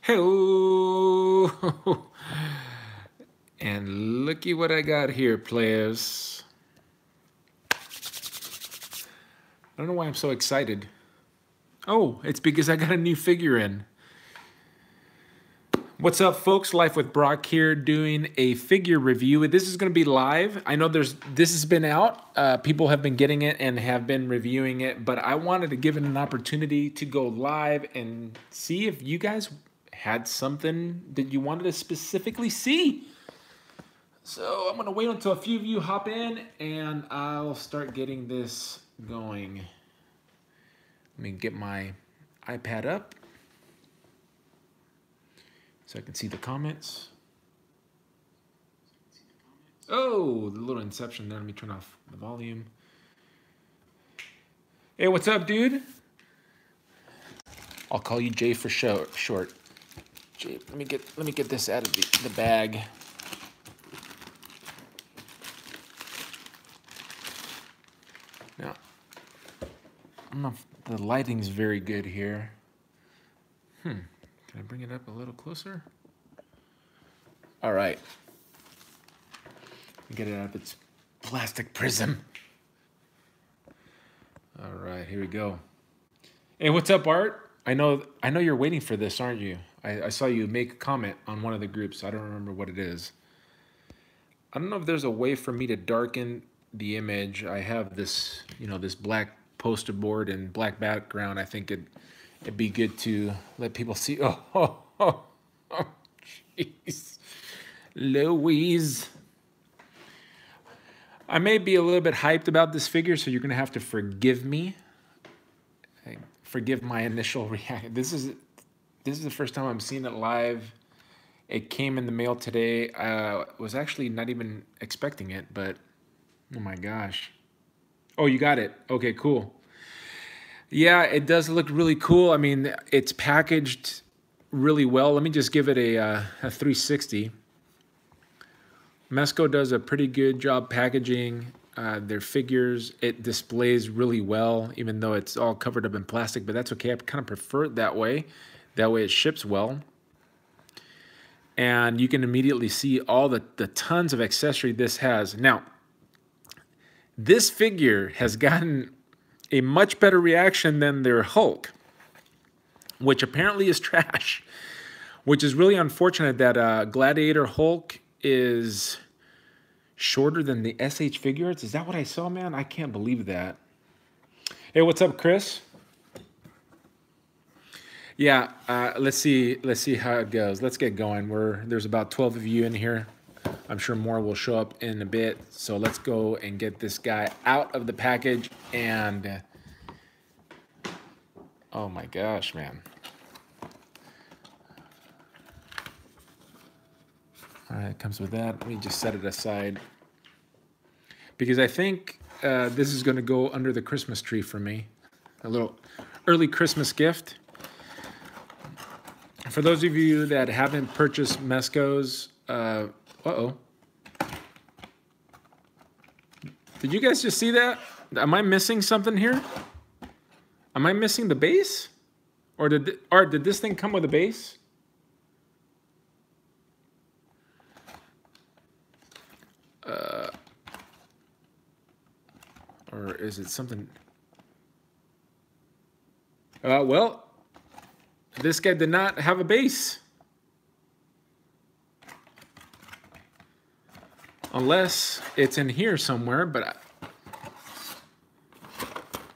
Hello. And looky what I got here, players. I don't know why I'm so excited. Oh, it's because I got a new figure in. What's up, folks? Life with Brock here, doing a figure review. This is going to be live. I know this has been out. People have been getting it and have been reviewing it, but I wanted to give it an opportunity to go live and see if you guys had something that you wanted to specifically see. So I'm going to wait until a few of you hop in, and I'll start getting this going. Let me get my iPad up so I can see the comments. Oh, the little inception there. Let me turn off the volume. Hey, what's up, dude? I'll call you Jay for short. Jay, let me get this out of the bag. Now, I don't know if the lighting's very good here. Can I bring it up a little closer? All right. Get it out of its plastic prism. All right, here we go. Hey, what's up, Art? I know you're waiting for this, aren't you? I saw you make a comment on one of the groups. I don't remember what it is. I don't know if there's a way for me to darken the image. I have this, this black poster board and black background. I think it'd be good to let people see. Oh, jeez. Louise. I may be a little bit hyped about this figure, so you're going to have to forgive me. Forgive my initial reaction. This is the first time I'm seeing it live. It came in the mail today. I was actually not even expecting it, but oh my gosh. Oh, you got it. Okay, cool. Yeah, it does look really cool. I mean, it's packaged really well. Let me just give it a 360. Mezco does a pretty good job packaging their figures. It displays really well, even though it's all covered up in plastic, but that's okay. I kind of prefer it that way. That way it ships well. And you can immediately see all the tons of accessory this has. Now, this figure has gotten a much better reaction than their Hulk, which apparently is trash, which is really unfortunate that Gladiator Hulk is shorter than the SH figures. Is that what I saw, man? I can't believe that. Hey, what's up, Chris? Yeah, let's see how it goes. Let's get going. There's about 12 of you in here. I'm sure more will show up in a bit. So let's go and get this guy out of the package. And oh my gosh, man. All right, it comes with that. Let me just set it aside, because I think this is going to go under the Christmas tree for me. A little early Christmas gift. For those of you that haven't purchased Mezco's, did you guys just see that? Am I missing something here? Am I missing the base? Or did this thing come with a base? Or is it something? Well, this guy did not have a base. Unless it's in here somewhere, but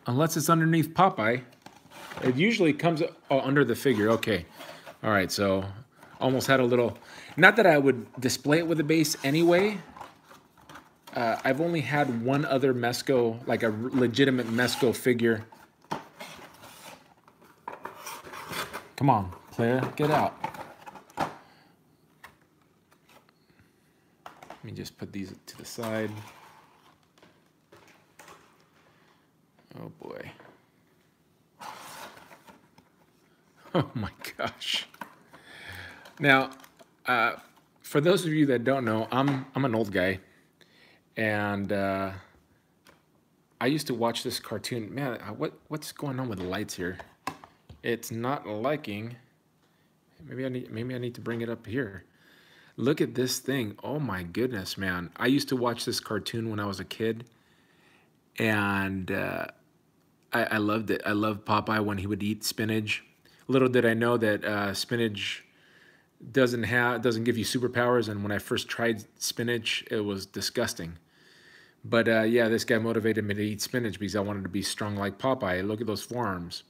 unless it's underneath Popeye. It usually comes under the figure. Okay. All right, so almost had a little... Not that I would display it with a base anyway. I've only had one other Mezco, like a legitimate Mezco figure. Come on, player, get out. Let me just put these to the side. Oh boy. Oh my gosh. Now, for those of you that don't know, I'm an old guy. And I used to watch this cartoon. Man, what's going on with the lights here? It's not liking. Maybe I need to bring it up here. Look at this thing. Oh my goodness, man. I used to watch this cartoon when I was a kid, and I loved it. I loved Popeye when he would eat spinach. Little did I know that spinach doesn't give you superpowers, and when I first tried spinach, it was disgusting. But yeah, this guy motivated me to eat spinach because I wanted to be strong like Popeye. Look at those forearms.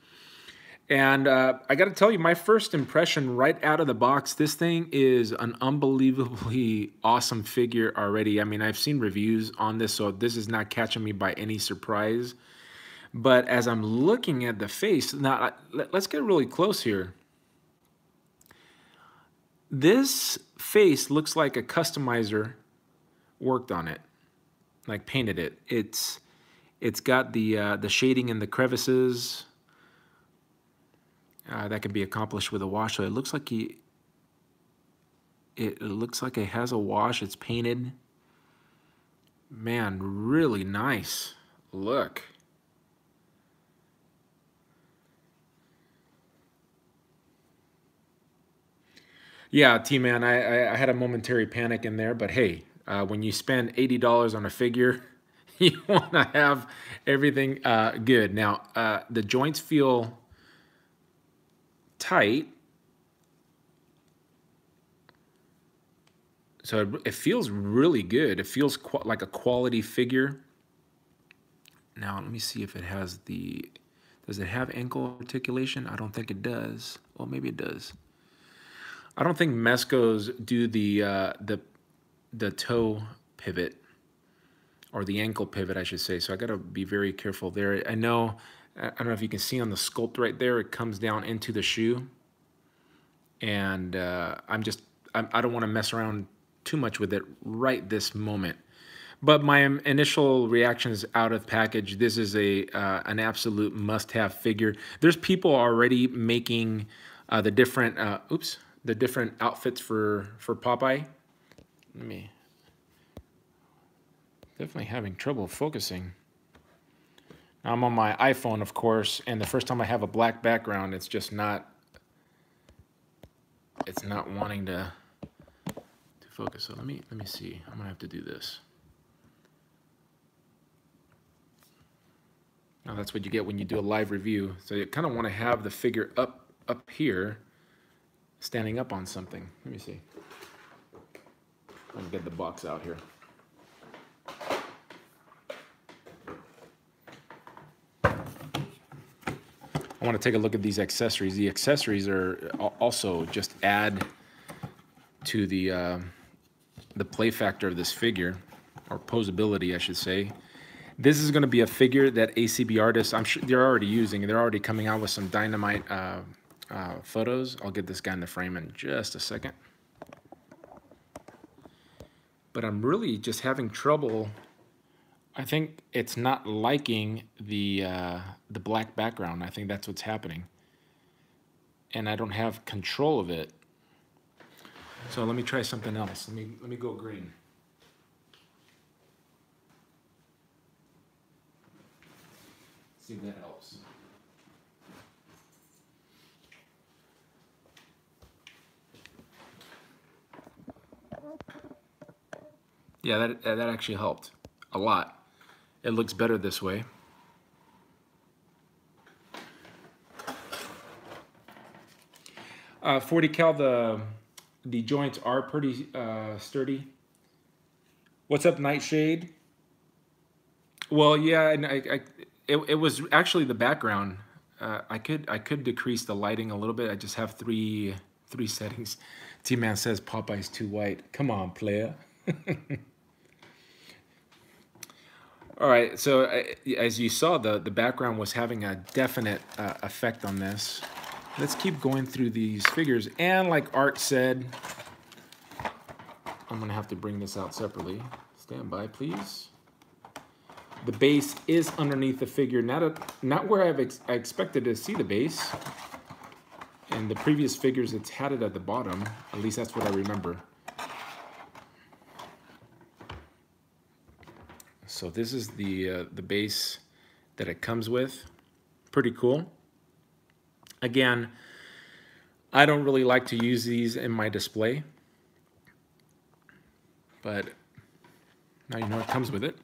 And I got to tell you, my first impression right out of the box, this thing is an unbelievably awesome figure already. I mean, I've seen reviews on this, so this is not catching me by any surprise. But as I'm looking at the face, now let's get really close here. This face looks like a customizer worked on it, like painted it. It's got the shading in the crevices. That can be accomplished with a wash. So it looks like it looks like it has a wash. It's painted. Man, really nice. Look. Yeah, T-Man, I had a momentary panic in there, but hey, when you spend $80 on a figure, you want to have everything good. Now, the joints feel tight, so it feels really good. It feels like a quality figure. Now, let me see if it has does it have ankle articulation? I don't think it does. Well, maybe it does. I don't think Mezco's do the toe pivot, or the ankle pivot, I should say. So I got to be very careful there. I don't know if you can see on the sculpt right there, it comes down into the shoe. And I don't want to mess around too much with it right this moment. But my initial reactions out of package, this is an absolute must-have figure. There's people already making the different outfits for Popeye. Definitely having trouble focusing. I'm on my iPhone, of course, and the first time I have a black background, it's just not wanting to focus. So let me see. I'm gonna have to do this. Now that's what you get when you do a live review. So you kind of want to have the figure up here, standing up on something. Let me see. Let me get the box out here. I want to take a look at these accessories. The accessories are also just add to the play factor of this figure, or posability, I should say. This is going to be a figure that ACB artists, I'm sure they're already using. They're already coming out with some dynamite photos. I'll get this guy in the frame in just a second. But I'm really just having trouble. I think it's not liking the black background. I think that's what's happening. And I don't have control of it. So let me try something else. Let me go green. See if that helps. Yeah, that actually helped a lot. It looks better this way. Uh, 40 cal, the joints are pretty sturdy. What's up, Nightshade? Well, yeah, and it was actually the background. I could decrease the lighting a little bit. I just have three settings. T-Man says Popeye's too white. Come on, player. All right, so as you saw, the background was having a definite effect on this. Let's keep going through these figures. And like Art said, I'm gonna have to bring this out separately. Stand by, please. The base is underneath the figure, not where I expected to see the base. In the previous figures, it's had it at the bottom. At least that's what I remember. So this is the base that it comes with. Pretty cool. Again, I don't really like to use these in my display, but now you know it comes with it.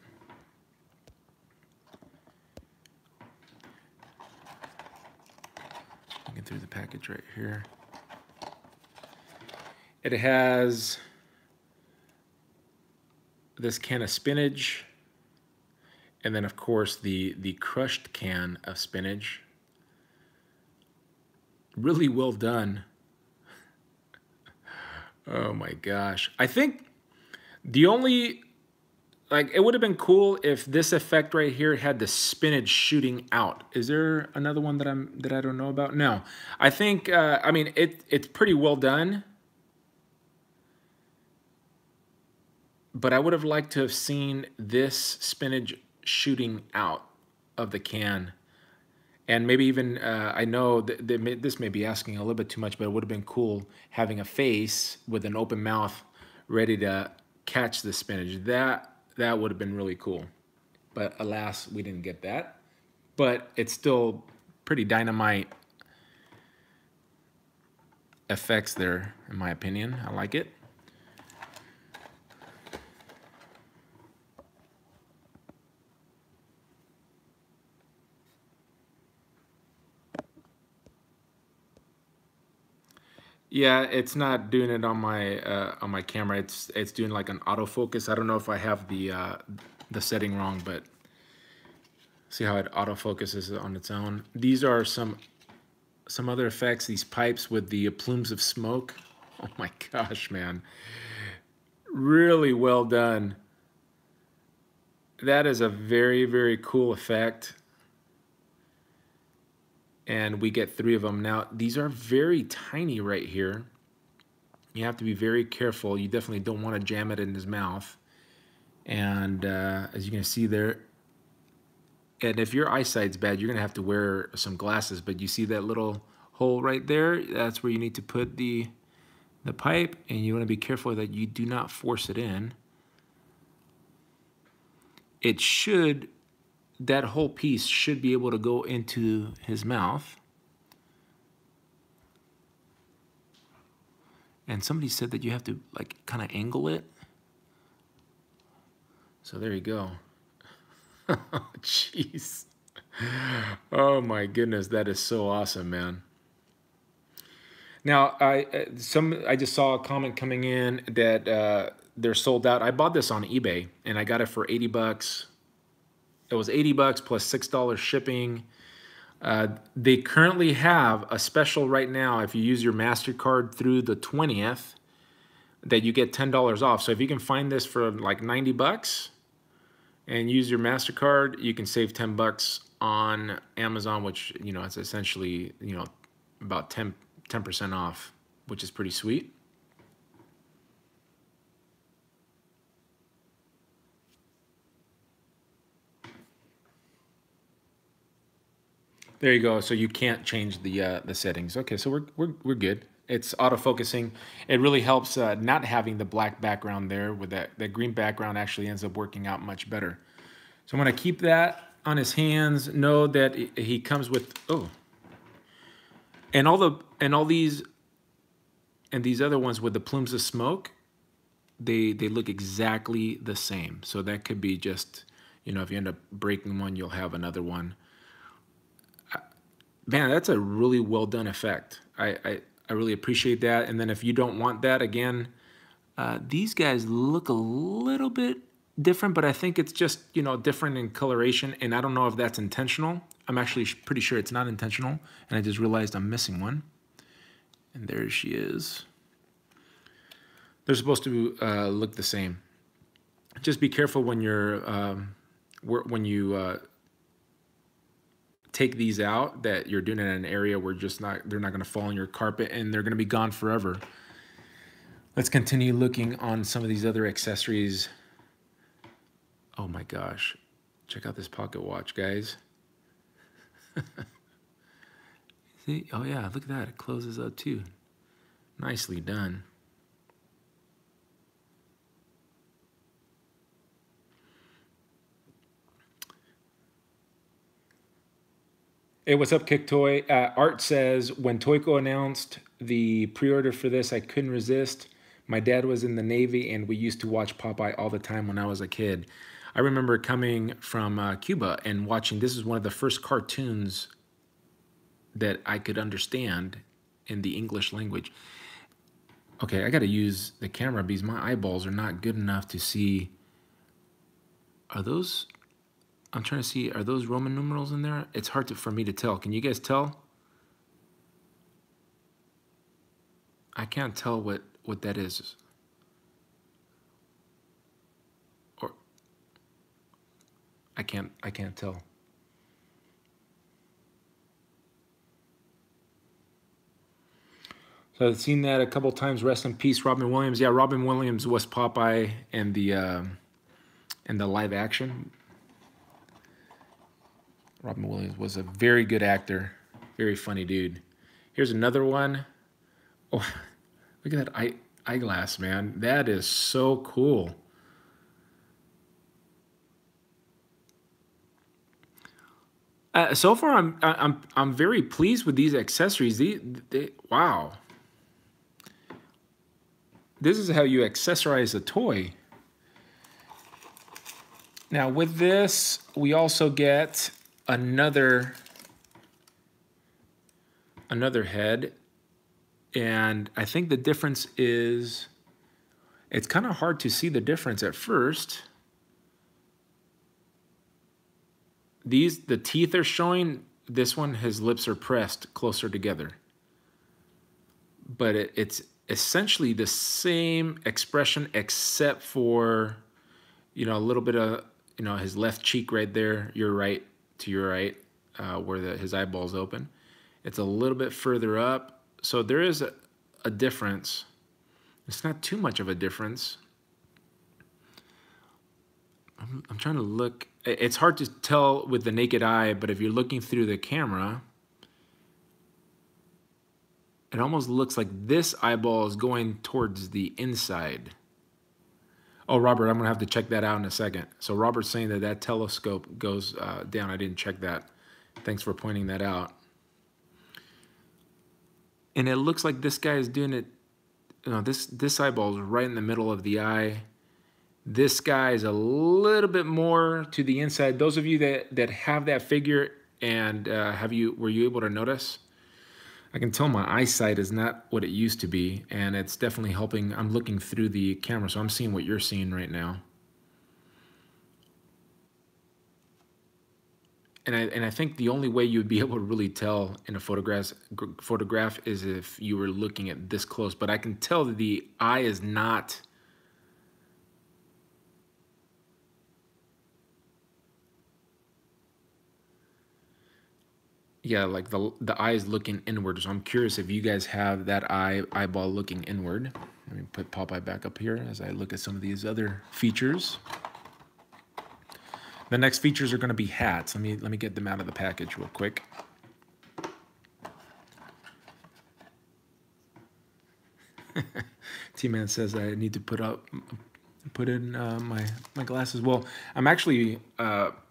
Looking through the package right here. It has this can of spinach, and then of course the crushed can of spinach. Really well done. Oh my gosh. I think the only, like, it would have been cool if this effect right here had the spinach shooting out. Is there another one that I don't know about? No. I think I mean it's pretty well done. But I would have liked to have seen this spinach shooting out of the can. And maybe even, I know that this may be asking a little bit too much, but it would have been cool having a face with an open mouth ready to catch the spinach. That would have been really cool. But alas, we didn't get that. But it's still pretty dynamite effects there, in my opinion. I like it. Yeah, it's not doing it on my camera. It's doing like an autofocus. I don't know if I have the setting wrong, but see how it autofocuses on its own. These are some other effects. These pipes with the plumes of smoke. Oh my gosh, man! Really well done. That is a very, very cool effect. And we get 3 of them. Now, these are very tiny right here. You have to be very careful. You definitely don't want to jam it in his mouth. And as you can see there, and if your eyesight's bad, you're going to have to wear some glasses. But you see that little hole right there? That's where you need to put the pipe. And you want to be careful that you do not force it in. It should, that whole piece should be able to go into his mouth. And somebody said that you have to like kind of angle it. So there you go. Oh, jeez. Oh my goodness, that is so awesome, man. Now, I just saw a comment coming in that they're sold out. I bought this on eBay and I got it for 80 bucks. It was 80 bucks plus $6 shipping. They currently have a special right now. If you use your MasterCard through the 20th, that you get $10 off. So if you can find this for like 90 bucks and use your MasterCard, you can save 10 bucks on Amazon, which, you know, it's essentially, you know, about 10% off, which is pretty sweet. There you go. So you can't change the settings. Okay, so we're good. It's autofocusing. It really helps not having the black background there. With that green background actually ends up working out much better. So I'm going to keep that on his hands. Know that he comes with and all these other ones with the plumes of smoke. They look exactly the same. So that could be just, you know, if you end up breaking one, you'll have another one. Man, that's a really well done effect. I really appreciate that. And then if you don't want that, again, these guys look a little bit different, but I think it's just, you know, different in coloration. And I don't know if that's intentional. I'm actually pretty sure it's not intentional. And I just realized I'm missing one. And there she is. They're supposed to look the same. Just be careful when you're take these out, that you're doing it in an area where they're not going to fall on your carpet and they're going to be gone forever. Let's continue looking on some of these other accessories. Oh my gosh. Check out this pocket watch, guys. See? Oh yeah, look at that. It closes up too. Nicely done. Hey, what's up, Kick Toy? Art says, when Toyco announced the pre-order for this, I couldn't resist. My dad was in the Navy, and we used to watch Popeye all the time when I was a kid. I remember coming from Cuba and watching, this is one of the first cartoons that I could understand in the English language. Okay, I got to use the camera because my eyeballs are not good enough to see. Are those... I'm trying to see, are those Roman numerals in there? It's hard for me to tell. Can you guys tell? I can't tell what that is. Or I can't tell. So I've seen that a couple times. Rest in peace, Robin Williams. Yeah, Robin Williams was Popeye in the live action. Robin Williams was a very good actor, very funny dude. Here's another one. Oh, look at that eyeglass, man. That is so cool. So far, I'm very pleased with these accessories. Wow. This is how you accessorize a toy. Now with this, we also get another head, and I think the difference is, it's kind of hard to see the difference at first. The teeth are showing. This one, his lips are pressed closer together, but it's essentially the same expression except for, you know, a little bit of, you know, his left cheek right there, your right, where his eyeball's open. It's a little bit further up. So there is a difference. It's not too much of a difference. I'm trying to look. It's hard to tell with the naked eye, but if you're looking through the camera, it almost looks like this eyeball is going towards the inside. Oh, Robert, I'm going to have to check that out in a second. So Robert's saying that telescope goes down. I didn't check that. Thanks for pointing that out. And it looks like this guy is doing it, you know, this eyeball is right in the middle of the eye. This guy is a little bit more to the inside. Those of you that have that figure, and were you able to notice? I can tell my eyesight is not what it used to be, and it's definitely helping. I'm looking through the camera, so I'm seeing what you're seeing right now. And I think the only way you would be able to really tell in a photograph is if you were looking at this close. But I can tell that the eye is not... Yeah, like the eye is looking inward. So I'm curious if you guys have that eyeball looking inward. Let me put Popeye back up here as I look at some of these other features. The next features are going to be hats. Let me get them out of the package real quick. T-Man says I need to put in my glasses. Well, I'm actually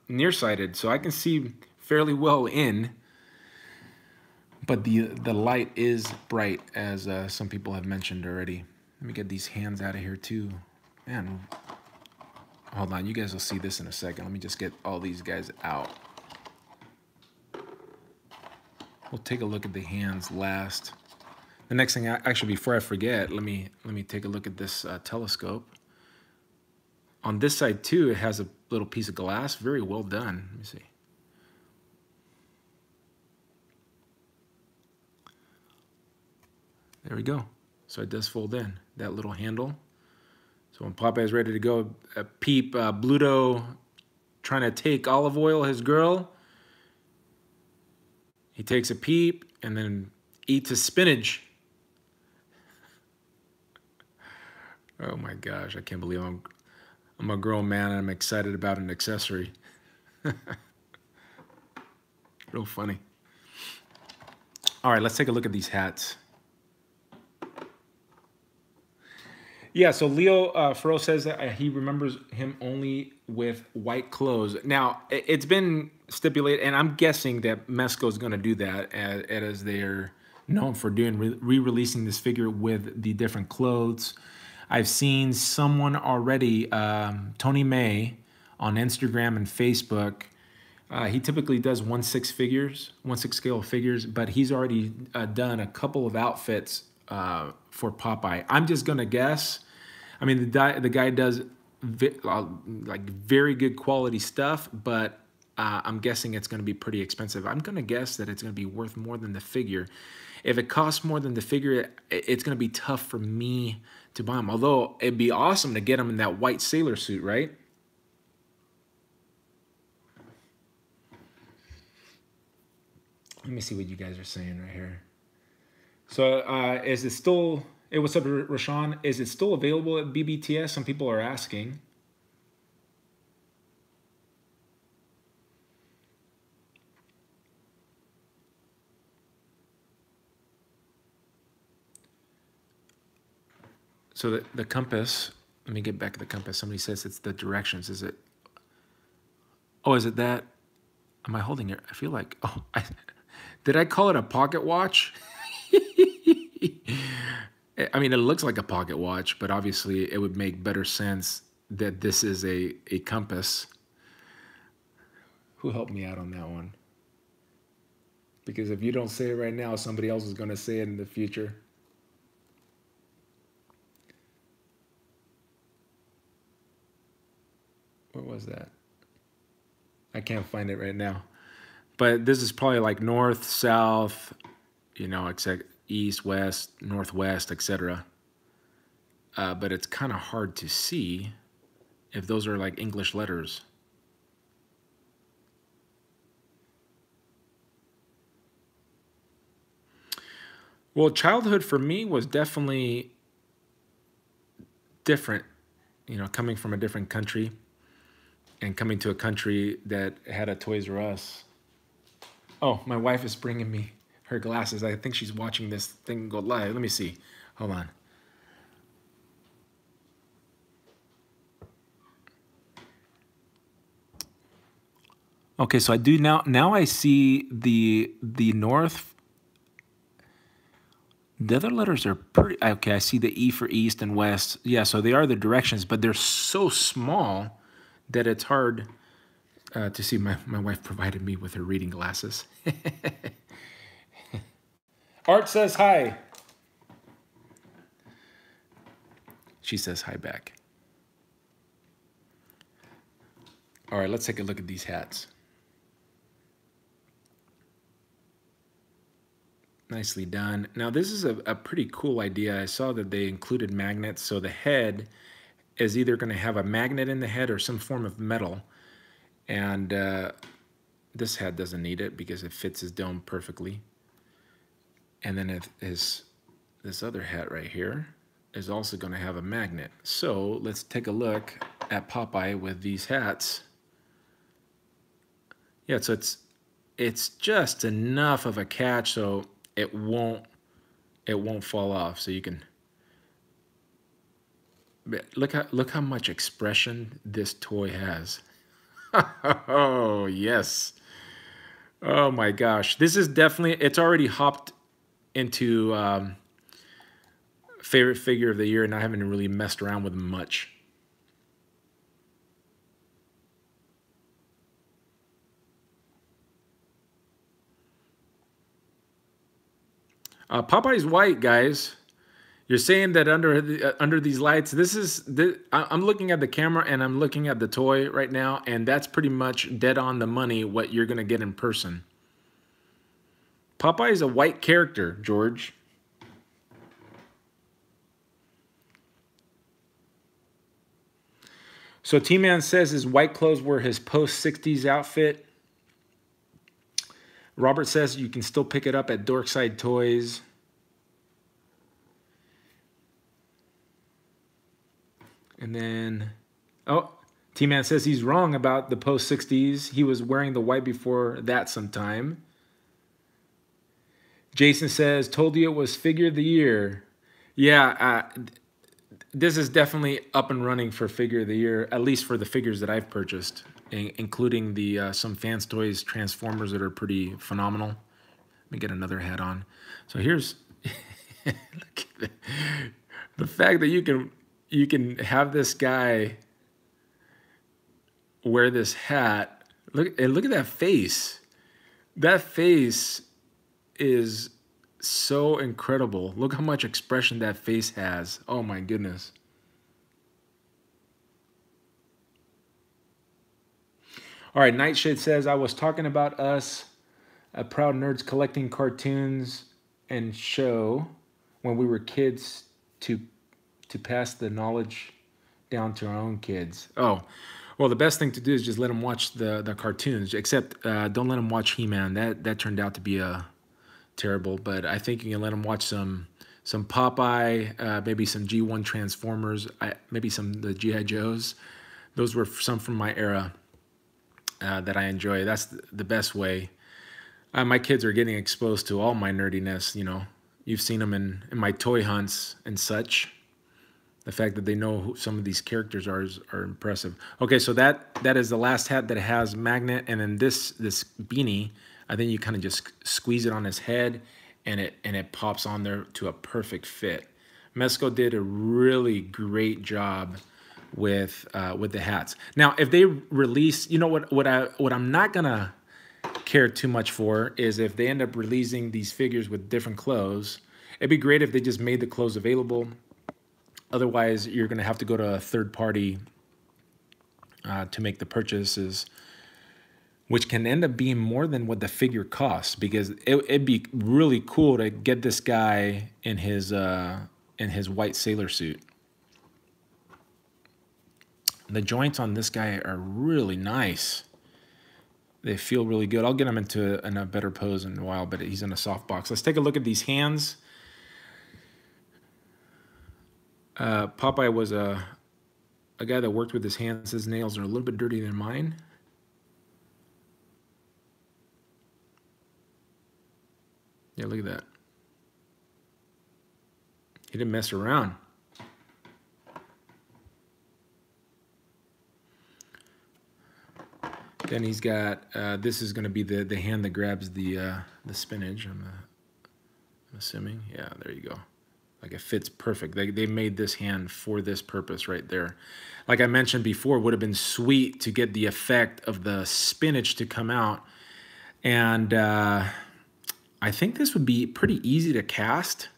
nearsighted, so I can see fairly well in. But the light is bright, as some people have mentioned already. Let me get these hands out of here too. Man, hold on, you guys will see this in a second. Let me just get all these guys out. We'll take a look at the hands last. The next thing, actually, before I forget, let me take a look at this telescope. On this side too, it has a little piece of glass. Very well done. Let me see. There we go. So it does fold in, that little handle. So when Popeye's ready to go, peep Bluto trying to take Olive Oil, his girl. He takes a peep and then eats his spinach. Oh my gosh, I can't believe I'm a grown man and I'm excited about an accessory. Real funny. All right, let's take a look at these hats. Yeah, so Leo Fro says that he remembers him only with white clothes. Now, it's been stipulated, and I'm guessing that Mezco is going to do that as they're known for doing re-releasing this figure with the different clothes. I've seen someone already, Tony May, on Instagram and Facebook. He typically does 1/6 figures, 1/6 scale figures, but he's already done a couple of outfits for Popeye. I'm just gonna guess. I mean, the guy does like very good quality stuff, but I'm guessing it's going to be pretty expensive. I'm going to guess that it's going to be worth more than the figure. If it costs more than the figure, it's going to be tough for me to buy them. Although it'd be awesome to get them in that white sailor suit, right? Let me see what you guys are saying right here. So is it still, hey, what's up, Rashawn? Is it still available at BBTS? Some people are asking. So the compass, let me get back to the compass. Somebody says it's the directions. Is it? Oh, is it that? Am I holding it? I feel like, oh, did I call it a pocket watch? I mean, it looks like a pocket watch, but obviously it would make better sense that this is a compass. Who helped me out on that one? Because if you don't say it right now, somebody else is going to say it in the future. Where was that? I can't find it right now. But this is probably like north, south, you know, except east, west, northwest, etc. But it's kind of hard to see if those are like English letters. Well, childhood for me was definitely different, you know, coming from a different country and coming to a country that had a Toys R Us. Oh, my wife is bringing me her glasses. I think she's watching this thing go live. Let me see. Hold on. Okay, so I do now I see the north. The other letters are pretty, okay, I see the E for east and west. Yeah, so they are the directions, but they're so small that it's hard to see. My wife provided me with her reading glasses. Art says hi. She says hi back. All right, let's take a look at these hats. Nicely done. Now, this is a pretty cool idea. I saw that they included magnets, so the head is either going to have a magnet in the head or some form of metal. And this hat doesn't need it because it fits his dome perfectly. And then this other hat right here is also going to have a magnet. So let's take a look at Popeye with these hats. Yeah, so it's just enough of a catch so it won't fall off. So you can look how much expression this toy has. Oh yes. Oh my gosh, this is definitely, it's already hopped into favorite figure of the year, and I haven't really messed around with them much. Popeye's white, guys. You're saying that under these lights, I'm looking at the camera and I'm looking at the toy right now, and that's pretty much dead on the money what you're gonna get in person. Popeye is a white character, George. So T-Man says his white clothes were his post-60s outfit. Robert says you can still pick it up at Dorkside Toys. And then, oh, T-Man says he's wrong about the post-60s. He was wearing the white before that sometime. Jason says, told you it was figure of the year. Yeah, this is definitely up and running for figure of the year, at least for the figures that I've purchased, including the some Fans Toys Transformers that are pretty phenomenal. Let me get another hat on. So here's look at the fact that you can have this guy wear this hat. Look at that face. That face is so incredible. Look how much expression that face has. Oh my goodness. All right, Nightshade says, I was talking about us, proud nerds collecting cartoons and show when we were kids to pass the knowledge down to our own kids. Oh, well, the best thing to do is just let them watch the cartoons, except don't let them watch He-Man. That turned out to be terrible, but I think you can let them watch some Popeye, maybe some G1 Transformers, maybe some of the G.I. Joes. Those were some from my era that I enjoy. That's the best way. My kids are getting exposed to all my nerdiness, you know. You've seen them in my toy hunts and such. The fact that they know who some of these characters are impressive. Okay, so that is the last hat that has magnet, and then this beanie, I think you kind of just squeeze it on his head, and it pops on there to a perfect fit. Mezco did a really great job with the hats. Now, if they release, you know what I'm not gonna care too much for is if they end up releasing these figures with different clothes. It'd be great if they just made the clothes available. Otherwise, you're going to have to go to a third party to make the purchases, which can end up being more than what the figure costs, because it'd be really cool to get this guy in his white sailor suit. The joints on this guy are really nice. They feel really good. I'll get him in a better pose in a while, but he's in a soft box. Let's take a look at these hands. Popeye was a guy that worked with his hands. His nails are a little bit dirtier than mine. Yeah, look at that. He didn't mess around. Then he's got, this is going to be the hand that grabs the spinach, I'm assuming. Yeah, there you go. Like, it fits perfect. They made this hand for this purpose right there. Like I mentioned before, it would have been sweet to get the effect of the spinach to come out. And I think this would be pretty easy to cast.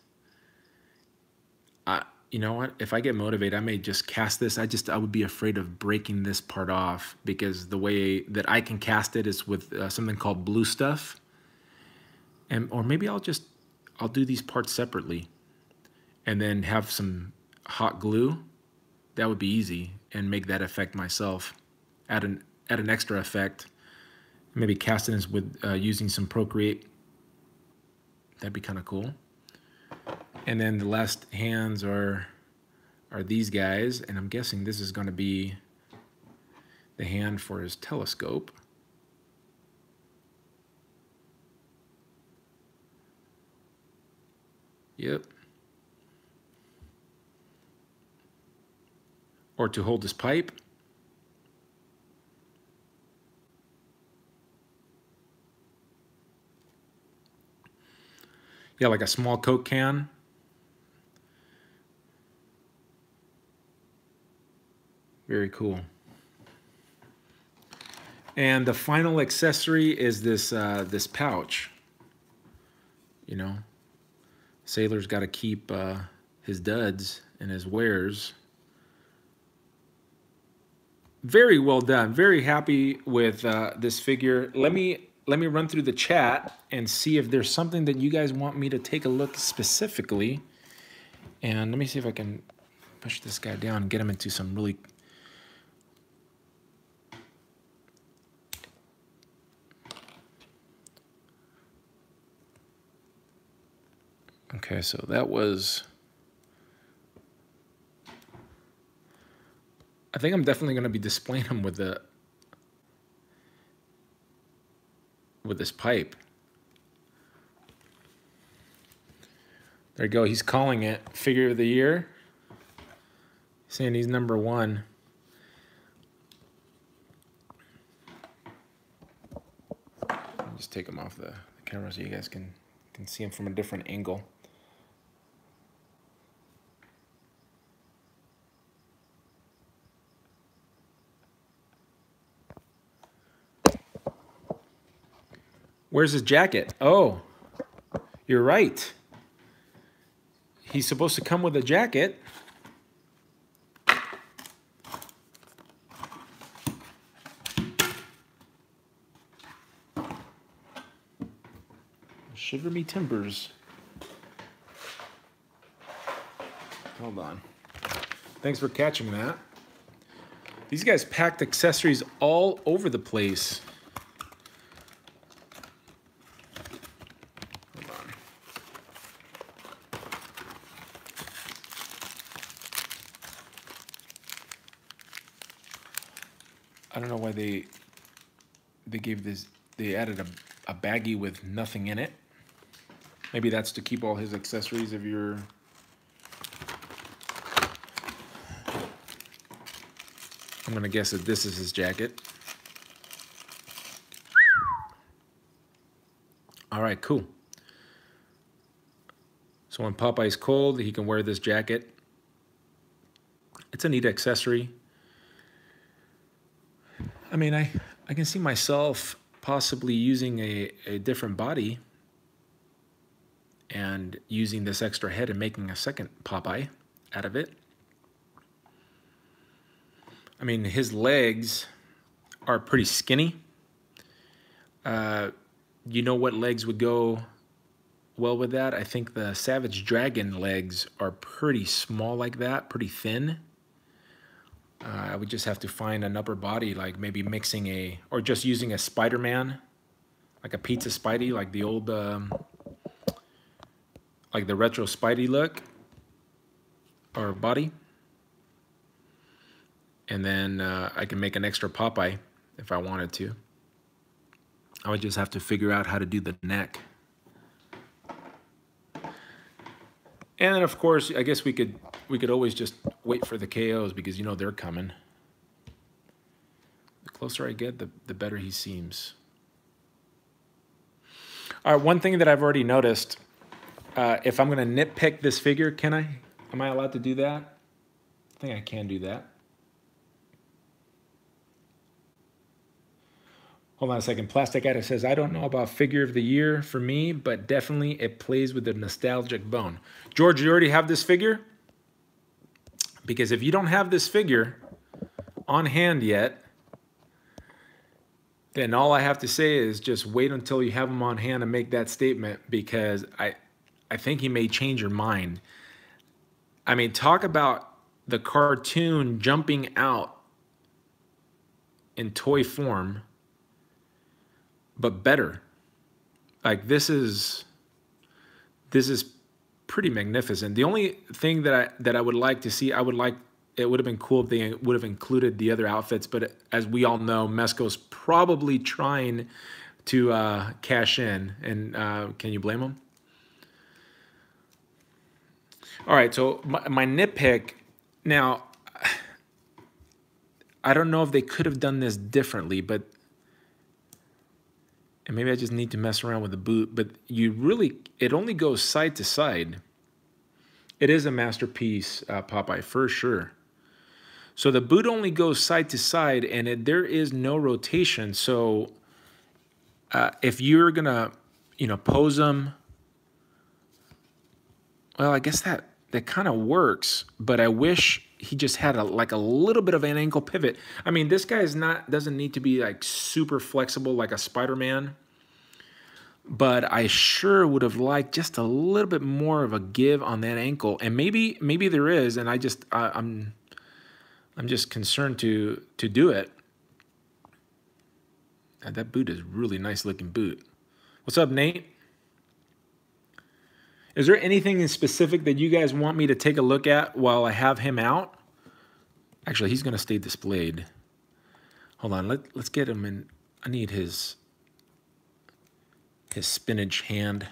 You know what? If I get motivated, I may just cast this. I would be afraid of breaking this part off, because the way that I can cast it is with something called blue stuff. Or maybe I'll do these parts separately and then have some hot glue. That would be easy, and make that effect myself. Add an extra effect. Maybe cast it with using some Procreate. That'd be kind of cool. And then the last hands are these guys, and I'm guessing this is going to be the hand for his telescope. Yep. Or to hold his pipe. Yeah, like a small Coke can. Very cool. And the final accessory is this this pouch. You know, sailor's got to keep his duds and his wares. Very well done. Very happy with this figure. Let me run through the chat and see if there's something that you guys want me to take a look specifically. And let me see if I can push this guy down and get him into some really... Okay, so that was... I think I'm definitely going to be displaying him with this pipe. There you go. He's calling it figure of the year. saying he's number 1. Just take him off the camera so you guys can see him from a different angle. Where's his jacket? Oh, you're right. He's supposed to come with a jacket. Shiver me timbers. Hold on. Thanks for catching that. These guys packed accessories all over the place. Hold on. I don't know why they gave this, they added a baggie with nothing in it. Maybe that's to keep all his accessories if you're... I'm gonna guess that this is his jacket. All right, cool. So when Popeye's cold, he can wear this jacket. It's a neat accessory. I mean, I can see myself possibly using a different body and using this extra head and making a second Popeye out of it. I mean, his legs are pretty skinny. You know what legs would go well with that? I think the Savage Dragon legs are pretty small like that, pretty thin. I would just have to find an upper body, like maybe mixing or just using a Spider-Man, like a pizza Spidey, like the old, like the retro Spidey look, or body. And then I can make an extra Popeye if I wanted to. I would just have to figure out how to do the neck. And then of course, I guess we could always just wait for the KOs because you know they're coming. The closer I get, the better he seems. All right, one thing that I've already noticed, if I'm gonna nitpick this figure, can I? Am I allowed to do that? I think I can do that. Hold on a second. Plastic Addict says, I don't know about figure of the year for me, but definitely it plays with the nostalgic bone. George, you already have this figure? Because if you don't have this figure on hand yet, then all I have to say is just wait until you have him on hand and make that statement, because I think he may change your mind. I mean, talk about the cartoon jumping out in toy form, but better. Like this is pretty magnificent. The only thing that I would like to see, it would have been cool if they would have included the other outfits, but as we all know, Mezco's probably trying to cash in, and can you blame them? All right, so my nitpick, now, I don't know if they could have done this differently, but and maybe I just need to mess around with the boot, but it only goes side to side. It is a masterpiece, Popeye, for sure. So the boot only goes side to side, and there is no rotation. So if you're gonna, pose them, well, I guess that kind of works, but I wish he just had like a little bit of an ankle pivot. I mean, this guy doesn't need to be like super flexible like a Spider-Man, but I sure would have liked just a little bit more of a give on that ankle. And maybe there is, and I'm just concerned to do it. And that boot is really nice looking boot. What's up, Nate? Is there anything in specific that you guys want me to take a look at while I have him out? Actually, he's going to stay displayed. Hold on, let's get him in. I need his spinach hand.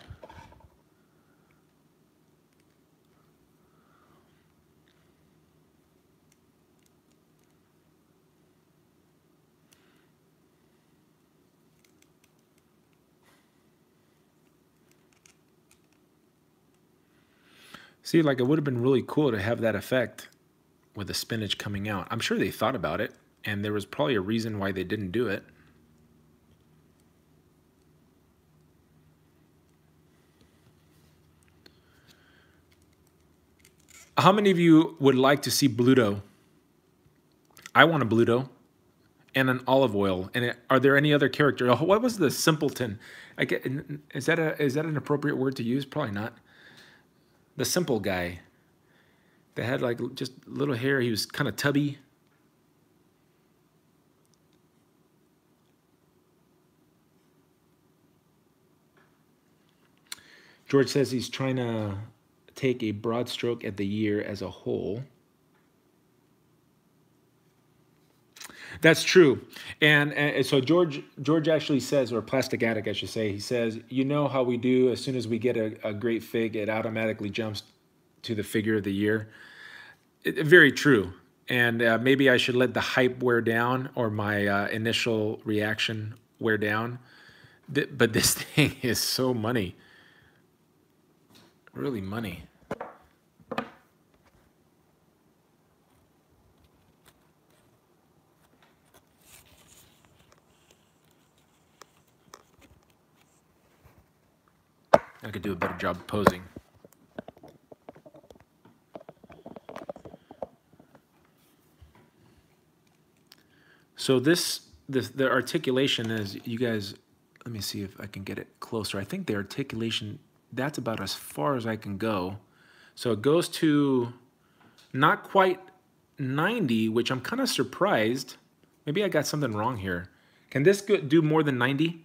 See, like, it would have been really cool to have that effect with the spinach coming out. I'm sure they thought about it, and there was probably a reason why they didn't do it. How many of you would like to see Bluto? I want a Bluto and an olive oil. And are there any other character? Oh, what was the simpleton? Is that an appropriate word to use? Probably not. The simple guy that had like just little hair. He was kind of tubby. George says he's trying to take a broad stroke at the year as a whole. That's true. And so George actually says, or Plastic Addict, I should say, he says, you know how we do as soon as we get a great fig, it automatically jumps to the figure of the year. Very true. And maybe I should let the hype wear down, or my initial reaction wear down. But this thing is so money. Really money. I could do a better job posing. So the articulation is, you guys, let me see if I can get it closer. I think the articulation, that's about as far as I can go. So it goes to not quite 90, which I'm kind of surprised. Maybe I got something wrong here. Can this do more than 90?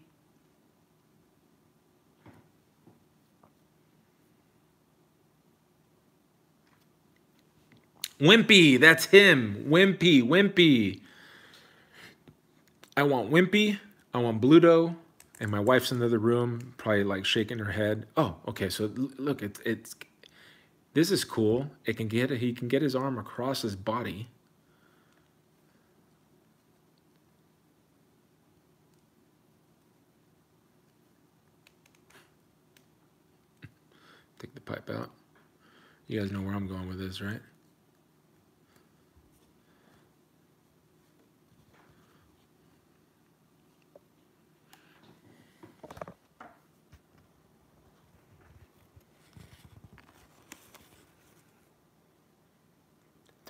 Wimpy, that's him. Wimpy. I want Wimpy, I want Bluto, and my wife's in the other room, probably like shaking her head. Oh, okay, so look, it's this is cool. He can get his arm across his body. Take the pipe out. You guys know where I'm going with this, right?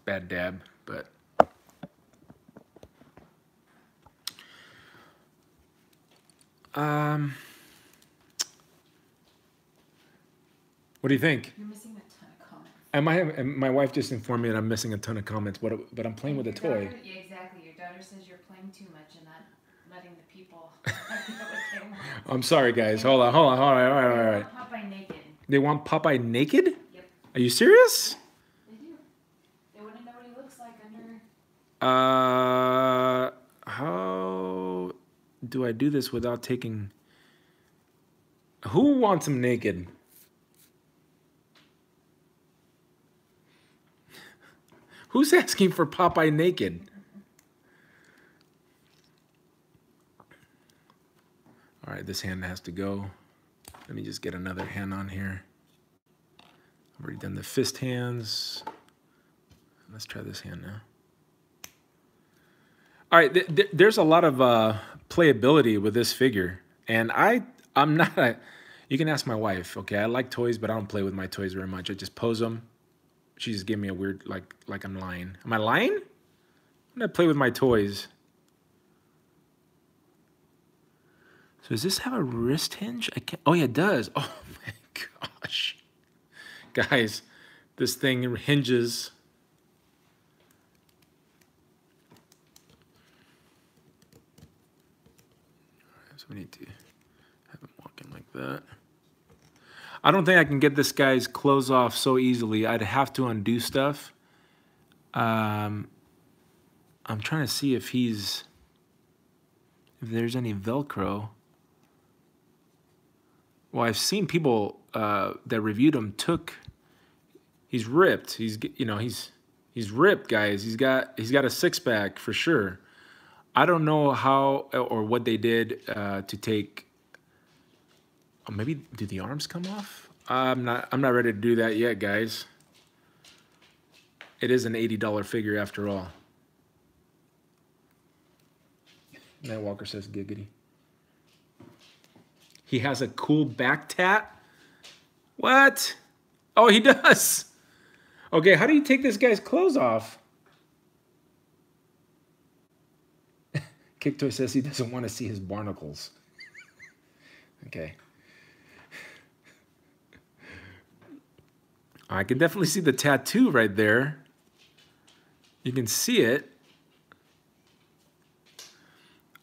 Bad dab, but what do you think? You're missing a ton of comments. My wife just informed me that I'm missing a ton of comments, but I'm playing with a toy. Yeah, exactly. Your daughter says you're playing too much and not letting the people. I'm sorry, guys. Hold on. All right. Popeye naked. They want Popeye naked? Yep. Are you serious? They do. They want to know what he looks like under. How do I do this without taking? Who wants him naked? Who's asking for Popeye naked? All right, this hand has to go. Let me just get another hand on here. I've already done the fist hands. Let's try this hand now. All right, there's a lot of playability with this figure. And I'm not a, you can ask my wife, okay? I like toys, but I don't play with my toys very much. I just pose them. She just gave me a weird, like I'm lying. Am I lying? I'm gonna play with my toys. So does this have a wrist hinge? I can't, oh yeah, it does. Oh my gosh. Guys, this thing hinges. So we need to have him walking like that. I don't think I can get this guy's clothes off so easily. I'd have to undo stuff. I'm trying to see if there's any Velcro. Well, I've seen people that reviewed him he's ripped. He's ripped, guys. He's got a six-pack for sure. I don't know how or what they did to take. Oh, maybe do the arms come off? I'm not ready to do that yet, guys. It is an $80 figure after all. Matt Walker says giggity. He has a cool back tat? What? Oh, he does. Okay, how do you take this guy's clothes off? Kicktoy says he doesn't want to see his barnacles. Okay. I can definitely see the tattoo right there. You can see it.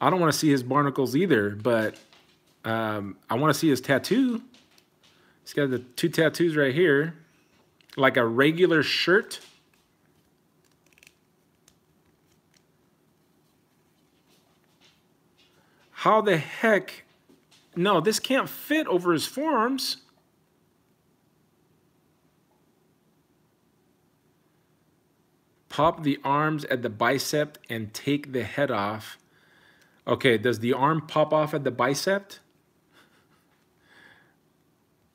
I don't want to see his barnacles either, but I want to see his tattoo. He's got the 2 tattoos right here, like a regular shirt. How the heck? No, this can't fit over his forearms. Pop the arms at the bicep and take the head off. Okay, does the arm pop off at the bicep?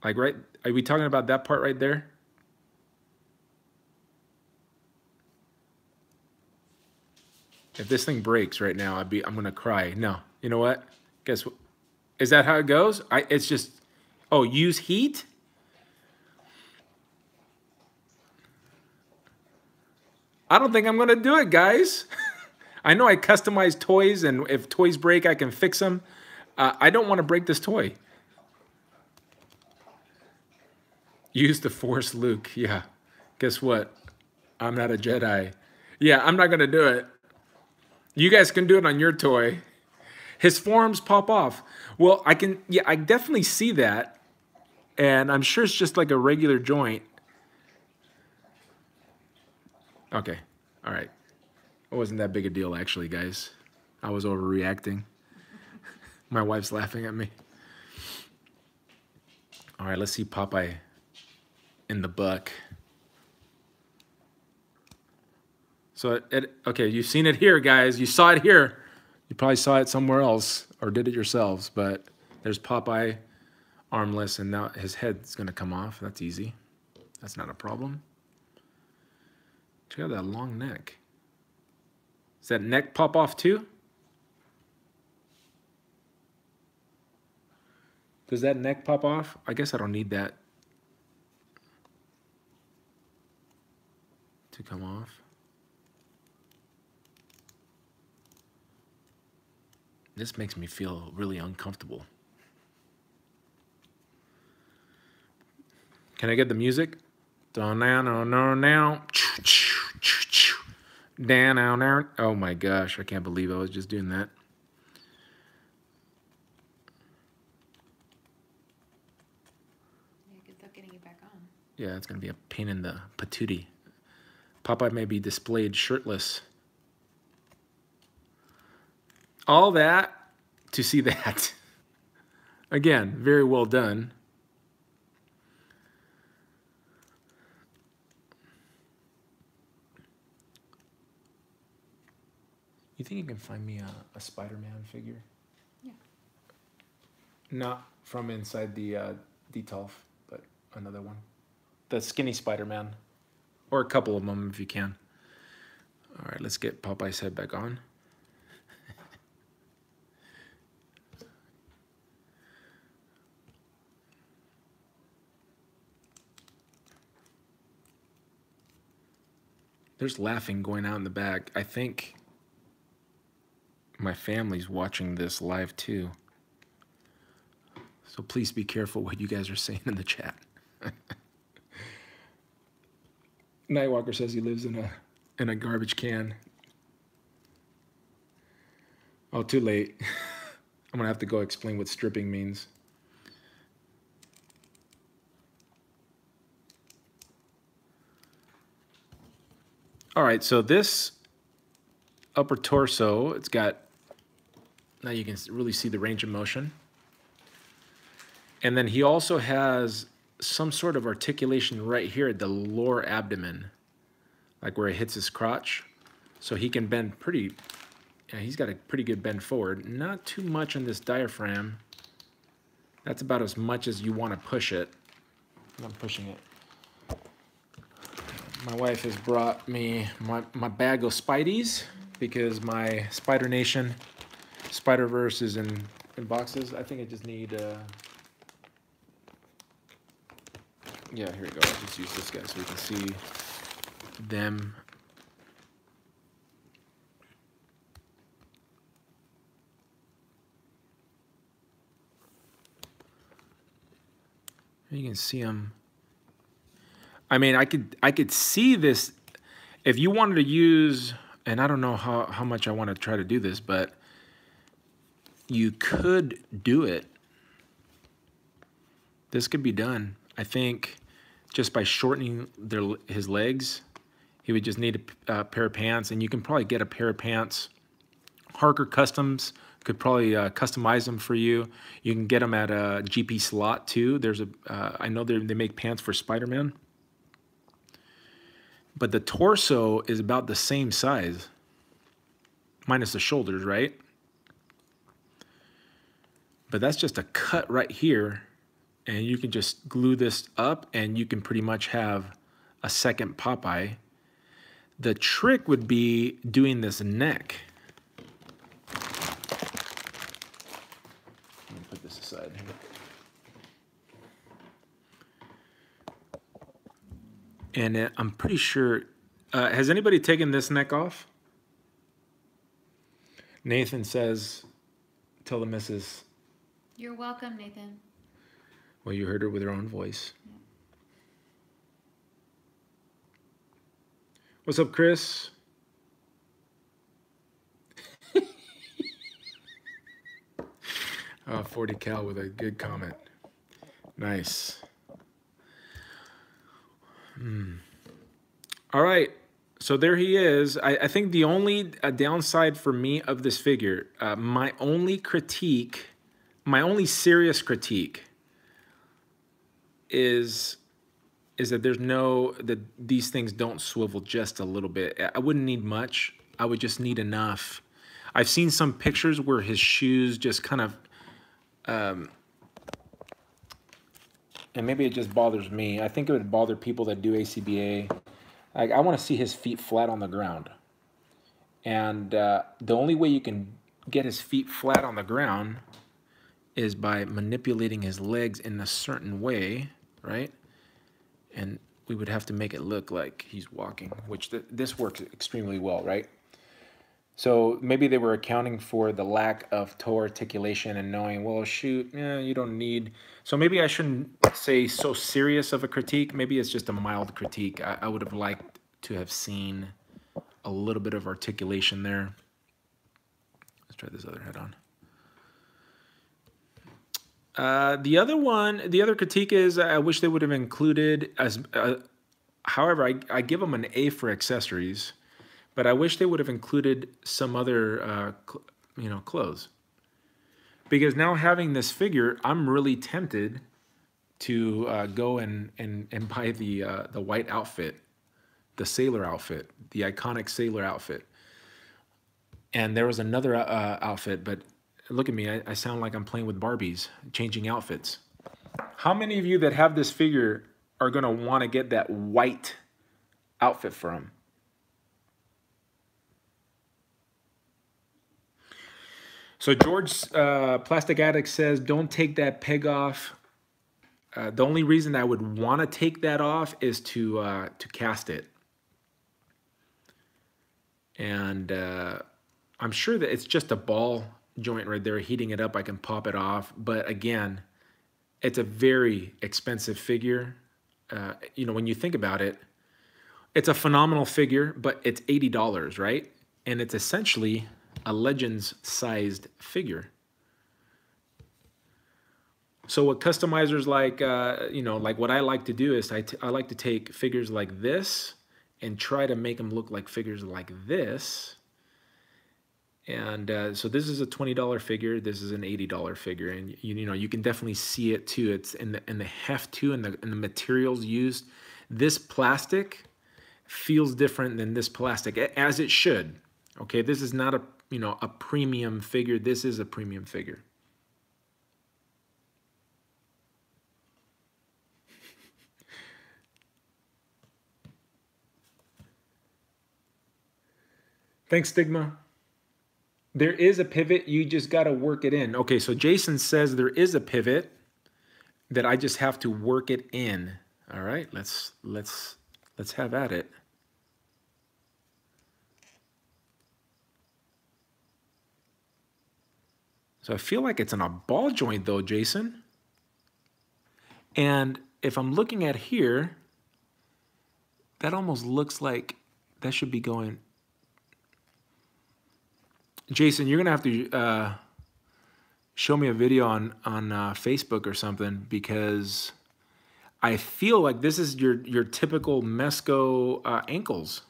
Like, right, are we talking about that part right there? If this thing breaks right now, I'm gonna cry. No, you know what? Guess what? Is that how it goes? It's just, oh, use heat? I don't think I'm gonna do it, guys. I know I customize toys, and if toys break, I can fix them. I don't want to break this toy. Use the Force, Luke. Yeah. Guess what? I'm not a Jedi. Yeah, I'm not gonna do it. You guys can do it on your toy. His forearms pop off. Well, I definitely see that. And I'm sure it's just like a regular joint. Okay, all right. It wasn't that big a deal, actually, guys. I was overreacting. My wife's laughing at me. All right, let's see Popeye in the buck. So, okay, you've seen it here, guys. You saw it here. You probably saw it somewhere else or did it yourselves, but there's Popeye, armless, and now his head's going to come off. That's easy. That's not a problem. Check out that long neck. Does that neck pop off too? Does that neck pop off? I guess I don't need that to come off. This makes me feel really uncomfortable. Can I get the music? Down, now. Down. Oh my gosh, I can't believe I was just doing that. Yeah, good luck getting it back on. Yeah, it's going to be a pain in the patootie. Popeye may be displayed shirtless. All that to see that. Again, very well done. You think you can find me a Spider-Man figure? Yeah. Not from inside the Detolf, but another one. The skinny Spider-Man. Or a couple of them if you can. All right, let's get Popeye's head back on. There's laughing going on in the back. I think my family's watching this live too. So please be careful what you guys are saying in the chat. Nightwalker says he lives in a garbage can. Oh, too late. I'm gonna have to go explain what stripping means. All right, so this upper torso, it's got, now you can really see the range of motion. And then he also has some sort of articulation right here at the lower abdomen, like where it hits his crotch. So he can bend pretty, yeah, he's got a pretty good bend forward. Not too much on this diaphragm. That's about as much as you want to push it. I'm pushing it. My wife has brought me my bag of Spideys because my Spider Nation Spider-Verse is in boxes. I think I just need, yeah, here we go. I'll just use this guy so we can see them. You can see them. I mean, I could see this if you wanted to use, and I don't know how much I want to try to do this, but you could do it. This could be done. I think just by shortening his legs, he would just need a pair of pants, and you can probably get a pair of pants. Harker Customs could probably customize them for you. You can get them at a GP Slot too. There's a, I know they make pants for Spider-Man. But the torso is about the same size, minus the shoulders, right? But that's just a cut right here, and you can just glue this up, and you can pretty much have a second Popeye. The trick would be doing this neck. Let me put this aside here. And I'm pretty sure, has anybody taken this neck off? Nathan says, tell the missus. You're welcome, Nathan. Well, you heard her with her own voice. Yeah. What's up, Chris? 40 cal with a good comment. Nice. All right, so there he is. I think the only downside for me of this figure, my only serious critique is that these things don't swivel just a little bit. I wouldn't need much. I would just need enough. I've seen some pictures where his shoes just kind of, and maybe it just bothers me. I think it would bother people that do ACBA. I want to see his feet flat on the ground. And the only way you can get his feet flat on the ground is by manipulating his legs in a certain way, right? And we would have to make it look like he's walking, which this works extremely well, right? So maybe they were accounting for the lack of toe articulation and knowing, well, shoot, yeah, you don't need. So maybe I shouldn't say so serious of a critique. Maybe it's just a mild critique. I would have liked to have seen a little bit of articulation there. Let's try this other head on. The other critique is I wish they would have included, however, I give them an A for accessories. But I wish they would have included some other, clothes. Because now having this figure, I'm really tempted to go and buy the white outfit, the sailor outfit, the iconic sailor outfit. And there was another outfit, but look at me, I sound like I'm playing with Barbies, changing outfits. How many of you that have this figure are going to want to get that white outfit for him? So George Plastic Addict says, don't take that peg off. The only reason I would want to take that off is to cast it. And I'm sure that it's just a ball joint right there, heating it up. I can pop it off. But again, it's a very expensive figure. When you think about it, it's a phenomenal figure, but it's $80, right? And it's essentially a Legends-sized figure. So what customizers like, like what I like to do is I like to take figures like this and try to make them look like figures like this. And so this is a $20 figure. This is an $80 figure, and you can definitely see it too. It's in the heft too, and the materials used. This plastic feels different than this plastic, as it should. Okay, this is not a premium figure. This is a premium figure. Thanks, Stigma. There is a pivot. You just got to work it in. Okay, so Jason says there is a pivot that I just have to work it in. All right, let's have at it. So I feel like it's in a ball joint though, Jason. And if I'm looking at here, that almost looks like that should be going. Jason, you're gonna have to show me a video on Facebook or something, because I feel like this is your typical Mezco ankles.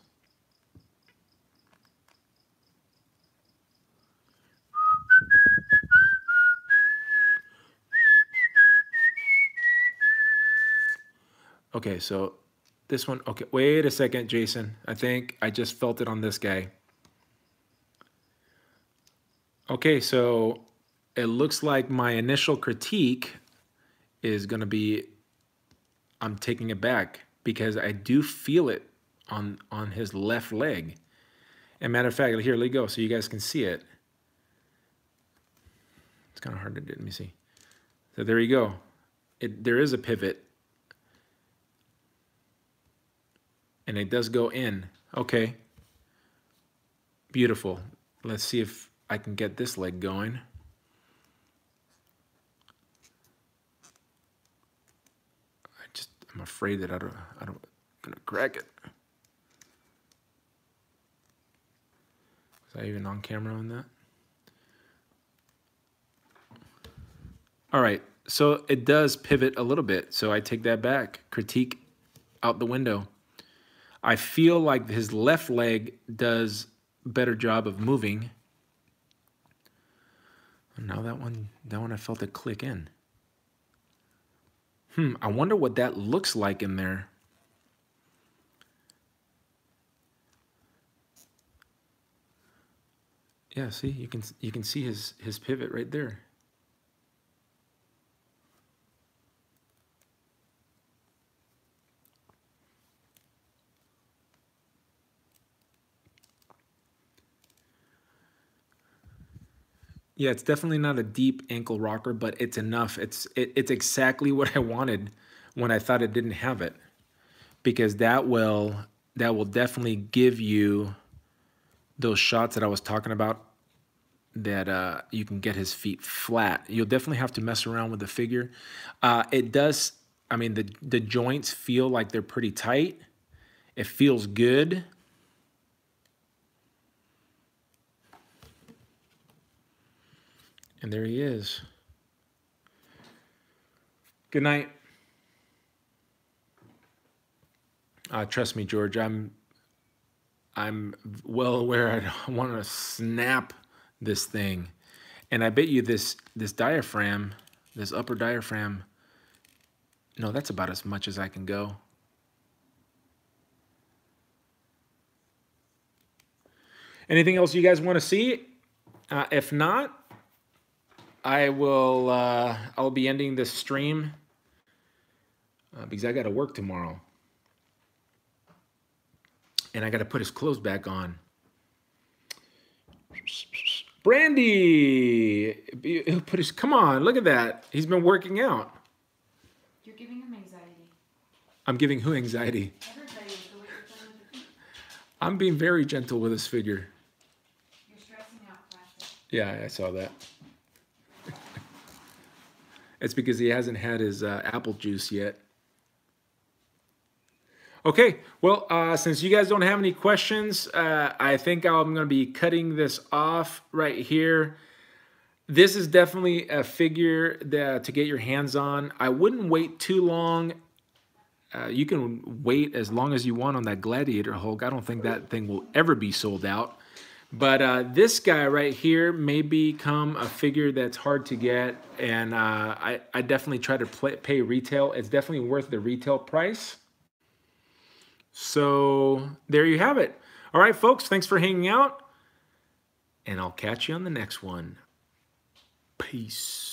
Okay, so this one, okay, wait a second, Jason. I think I just felt it on this guy. Okay, so it looks like my initial critique is gonna be, I'm taking it back, because I do feel it on his left leg. And matter of fact, here, let go so you guys can see it. It's kind of hard to do, let me see. So there you go. There is a pivot. And it does go in. Okay. Beautiful. Let's see if I can get this leg going. I'm afraid that I'm gonna crack it. Is I even on camera on that? All right, so it does pivot a little bit, so I take that back. Critique out the window. I feel like his left leg does a better job of moving. And now that one I felt it click in. I wonder what that looks like in there. Yeah, see, you can see his pivot right there. Yeah, it's definitely not a deep ankle rocker, but it's enough. It's exactly what I wanted when I thought it didn't have it, because that will definitely give you those shots that I was talking about, that you can get his feet flat. You'll definitely have to mess around with the figure. It does, I mean, the joints feel like they're pretty tight. It feels good. And there he is. Good night. Trust me, George, I'm well aware I don't want to snap this thing. And I bet you this diaphragm, this upper diaphragm, no, that's about as much as I can go. Anything else you guys want to see? If not, I'll be ending this stream because I got to work tomorrow. And I got to put his clothes back on. Brandy, he'll put his, come on, look at that. He's been working out. You're giving him anxiety. I'm giving who anxiety? Everybody, the way you're playing with the feet. I'm being very gentle with this figure. You're stressing out, Classic. Yeah, I saw that. It's because he hasn't had his apple juice yet. Okay, well, since you guys don't have any questions, I think I'm going to be cutting this off right here. This is definitely a figure to get your hands on. I wouldn't wait too long. You can wait as long as you want on that Gladiator Hulk. I don't think that thing will ever be sold out. But this guy right here may become a figure that's hard to get, and I definitely try to pay retail. It's definitely worth the retail price. So there you have it. All right, folks, thanks for hanging out, and I'll catch you on the next one. Peace.